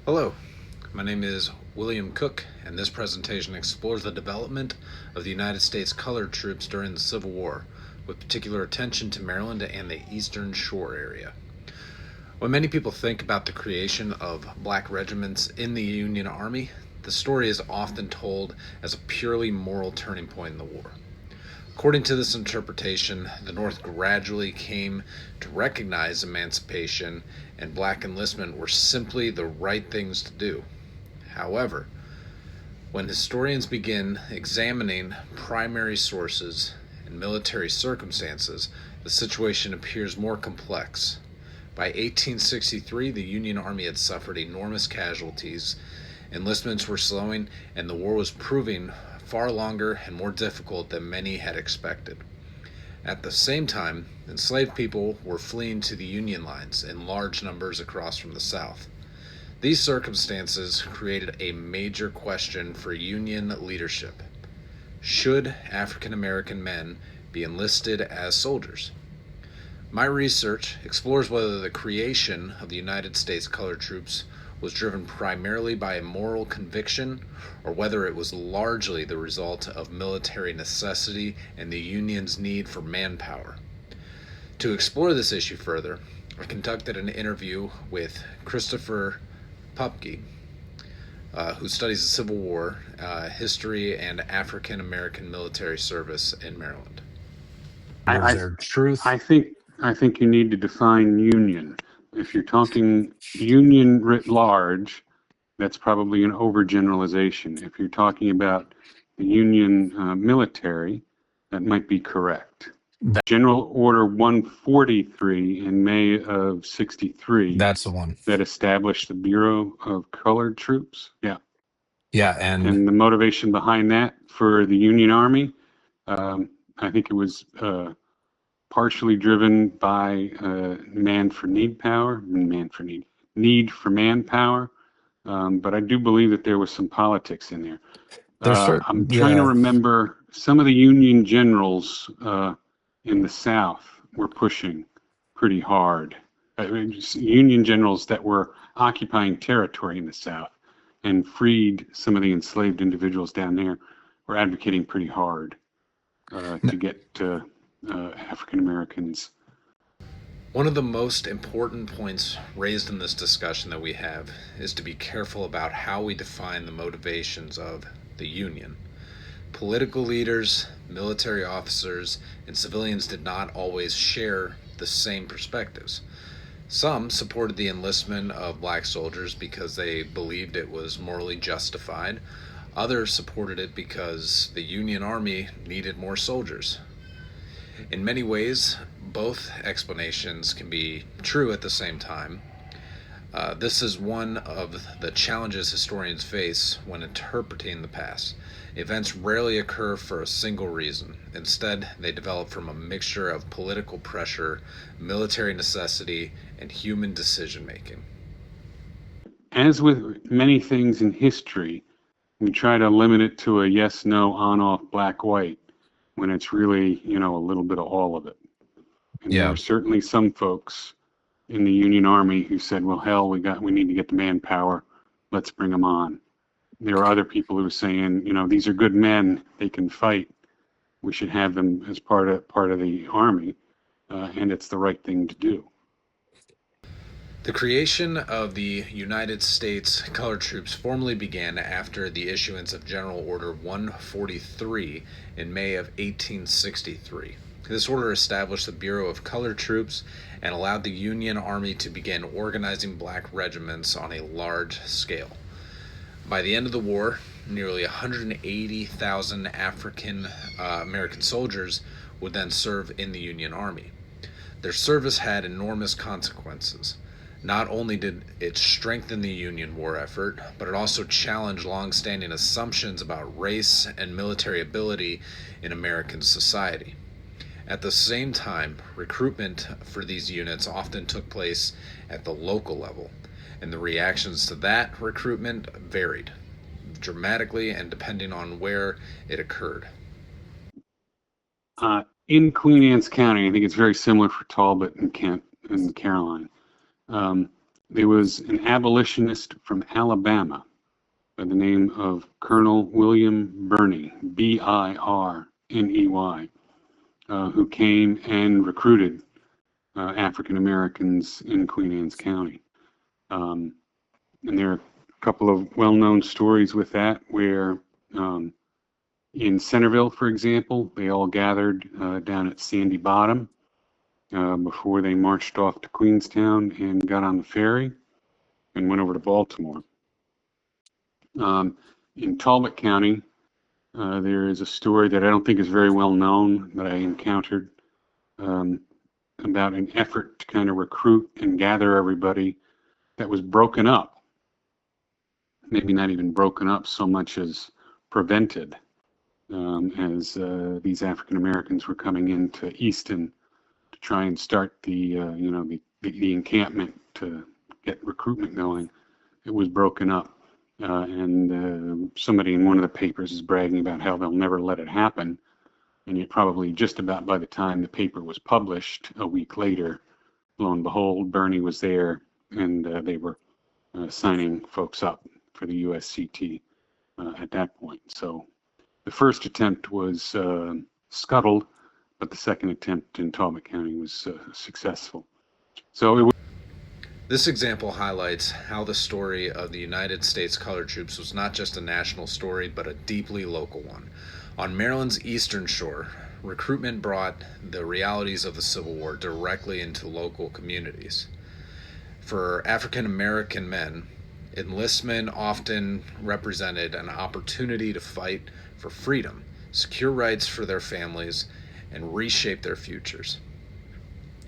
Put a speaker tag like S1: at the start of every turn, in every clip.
S1: Hello, my name is William Cook, and this presentation explores the development of the United States colored troops during the Civil War, with particular attention to Maryland and the Eastern Shore area. When many people think about the creation of black regiments in the Union Army, the story is often told as a purely moral turning point in the war. According to this interpretation, the North gradually came to recognize emancipation and black enlistment were simply the right things to do. However, when historians begin examining primary sources and military circumstances, the situation appears more complex. By 1863, the Union Army had suffered enormous casualties, enlistments were slowing, and the war was proving far longer and more difficult than many had expected. At the same time, enslaved people were fleeing to the Union lines in large numbers across from the South. These circumstances created a major question for Union leadership. Should African American men be enlisted as soldiers? My research explores whether the creation of the United States colored troops was driven primarily by a moral conviction or whether it was largely the result of military necessity and the Union's need for manpower. To explore this issue further, I conducted an interview with Christopher Pupke, who studies the Civil War, history, and African American military service in Maryland.
S2: I,
S3: Is there truth?
S2: I think you need to define union. If you're talking union writ large, that's probably an overgeneralization. If you're talking about the Union military, that might be correct. General Order 143 in May of '63
S3: That's the one.
S2: that established the Bureau of Colored Troops. Yeah.
S3: Yeah, and
S2: And the motivation behind that for the Union Army, I think it was partially driven by need for manpower. But I do believe that there was some politics in there.
S3: there's
S2: I'm
S3: certain,
S2: trying to
S3: yeah,
S2: remember some of the Union generals in the South were pushing pretty hard. Union generals that were occupying territory in the South and freed some of the enslaved individuals down there were advocating pretty hard to get African Americans.
S1: One of the most important points raised in this discussion that we have is to be careful about how we define the motivations of the Union. Political leaders, military officers, and civilians did not always share the same perspectives. Some supported the enlistment of black soldiers because they believed it was morally justified. Others supported it because the Union Army needed more soldiers. In many ways, both explanations can be true at the same time. This is one of the challenges historians face when interpreting the past. Events rarely occur for a single reason. Instead, they develop from a mixture of political pressure, military necessity, and human decision making.
S2: As with many things in history, we try to limit it to a yes, no, on, off, black, white, when it's really, a little bit of all of it. And there
S3: yeah.
S2: are certainly some folks in the Union Army who said, well, hell, we need to get the manpower. Let's bring them on. There are other people who are saying, these are good men. They can fight. We should have them as part of the Army, and it's the right thing to do.
S1: The creation of the United States colored troops formally began after the issuance of General Order 143 in May of 1863. This order established the Bureau of Colored Troops and allowed the Union Army to begin organizing black regiments on a large scale. By the end of the war, nearly 180,000 African American soldiers would then serve in the Union Army. Their service had enormous consequences. Not only did it strengthen the Union war effort, but it also challenged long-standing assumptions about race and military ability in American society. At the same time, recruitment for these units often took place at the local level, and the reactions to that recruitment varied dramatically and depending on where it occurred.
S2: In Queen Anne's County, I think it's very similar for Talbot and Kent and Caroline. there was an abolitionist from Alabama by the name of Colonel William Birney, Birney, who came and recruited African Americans in Queen Anne's County. And there are a couple of well-known stories with that where in Centerville, for example, they all gathered down at Sandy Bottom before they marched off to Queenstown and got on the ferry and went over to Baltimore. In Talbot County, there is a story that I don't think is very well known that I encountered about an effort to kind of recruit and gather everybody that was broken up. Maybe not even broken up so much as prevented, as these African Americans were coming into Easton to try and start the encampment to get recruitment going. It was broken up. And somebody in one of the papers is bragging about how they'll never let it happen. And yet probably just about by the time the paper was published, a week later, lo and behold, Birney was there and they were signing folks up for the USCT at that point. So the first attempt was scuttled, but the second attempt in Talbot County was successful. So it was.
S1: This example highlights how the story of the United States Colored Troops was not just a national story, but a deeply local one. On Maryland's eastern shore, recruitment brought the realities of the Civil War directly into local communities. For African American men, enlistment often represented an opportunity to fight for freedom, secure rights for their families, and reshape their futures.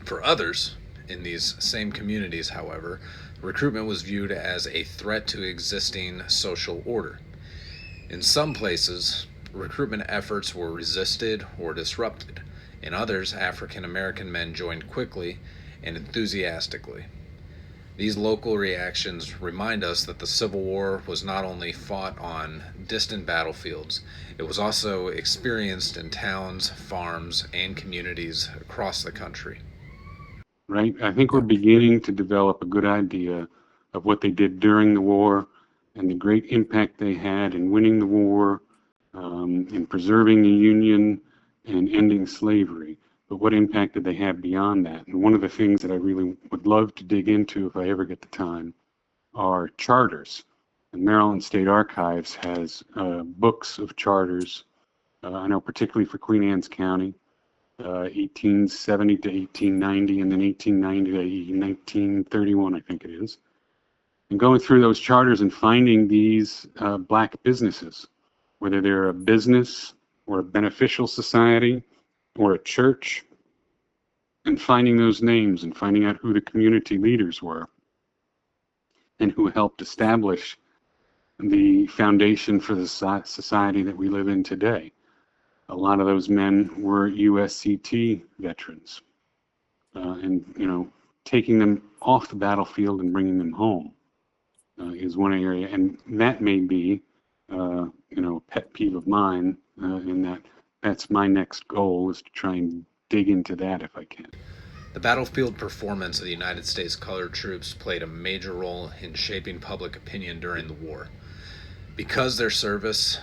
S1: For others, in these same communities, however, recruitment was viewed as a threat to existing social order. In some places, recruitment efforts were resisted or disrupted. In others, African American men joined quickly and enthusiastically. These local reactions remind us that the Civil War was not only fought on distant battlefields, it was also experienced in towns, farms, and communities across the country.
S2: Right? I think we're beginning to develop a good idea of what they did during the war and the great impact they had in winning the war, in preserving the Union and ending slavery. But what impact did they have beyond that? And one of the things that I really would love to dig into if I ever get the time are charters. And Maryland State Archives has books of charters, I know particularly for Queen Anne's County, 1870 to 1890, and then 1890 to 1931, I think it is. And going through those charters and finding these black businesses, whether they're a business or a beneficial society or a church, and finding those names and finding out who the community leaders were and who helped establish the foundation for the society that we live in today. A lot of those men were USCT veterans, and taking them off the battlefield and bringing them home is one area, and that may be, a pet peeve of mine. In that's my next goal, is to try and dig into that if I can.
S1: The battlefield performance of the United States Colored Troops played a major role in shaping public opinion during the war. Before their service,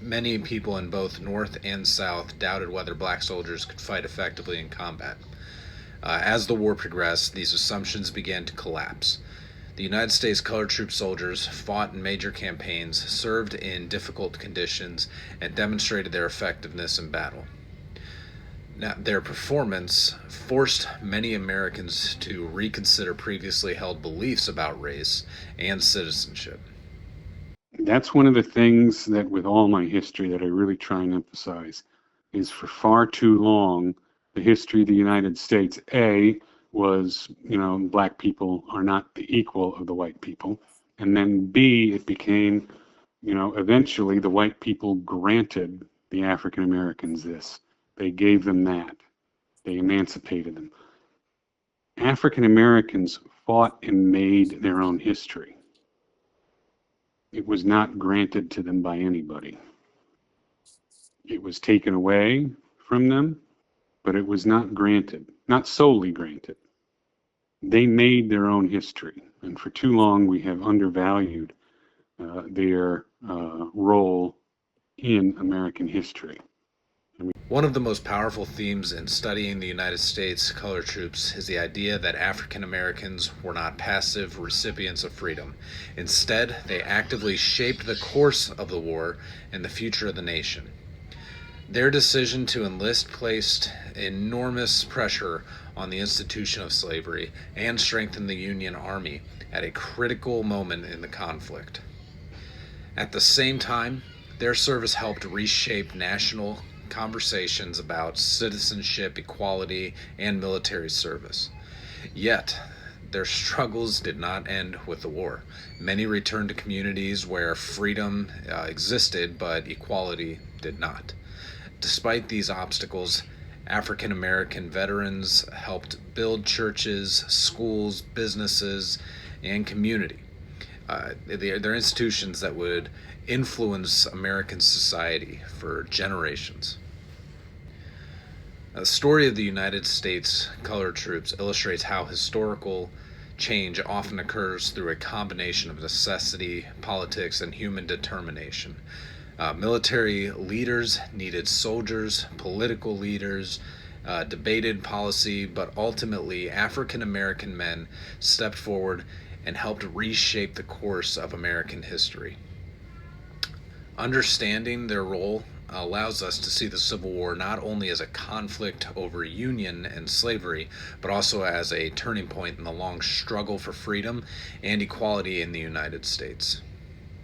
S1: many people in both North and South doubted whether black soldiers could fight effectively in combat. As the war progressed, these assumptions began to collapse. The United States Colored Troop soldiers fought in major campaigns, served in difficult conditions, and demonstrated their effectiveness in battle. Now, their performance forced many Americans to reconsider previously held beliefs about race and citizenship.
S2: That's one of the things that with all my history that I really try and emphasize is for far too long, the history of the United States, was, black people are not the equal of the white people. And then B, it became, eventually the white people granted the African Americans this. They gave them that. They emancipated them. African Americans fought and made their own history. It was not granted to them by anybody. It was taken away from them, but it was not granted, not solely granted. they made their own history, and for too long we have undervalued their role in American history.
S1: One of the most powerful themes in studying the United States Color Troops is the idea that African Americans were not passive recipients of freedom. Instead, they actively shaped the course of the war and the future of the nation. Their decision to enlist placed enormous pressure on the institution of slavery and strengthened the Union Army at a critical moment in the conflict. At the same time, their service helped reshape national conversations about citizenship, equality, and military service. Yet, their struggles did not end with the war. Many returned to communities where freedom existed, but equality did not. Despite these obstacles, African American veterans helped build churches, schools, businesses, and community. They're institutions that would influence American society for generations. The story of the United States Color Troops illustrates how historical change often occurs through a combination of necessity, politics, and human determination. Military leaders needed soldiers, political leaders debated policy, but ultimately African American men stepped forward and helped reshape the course of American history. Understanding their role allows us to see the Civil War not only as a conflict over Union and slavery, but also as a turning point in the long struggle for freedom and equality in the United States.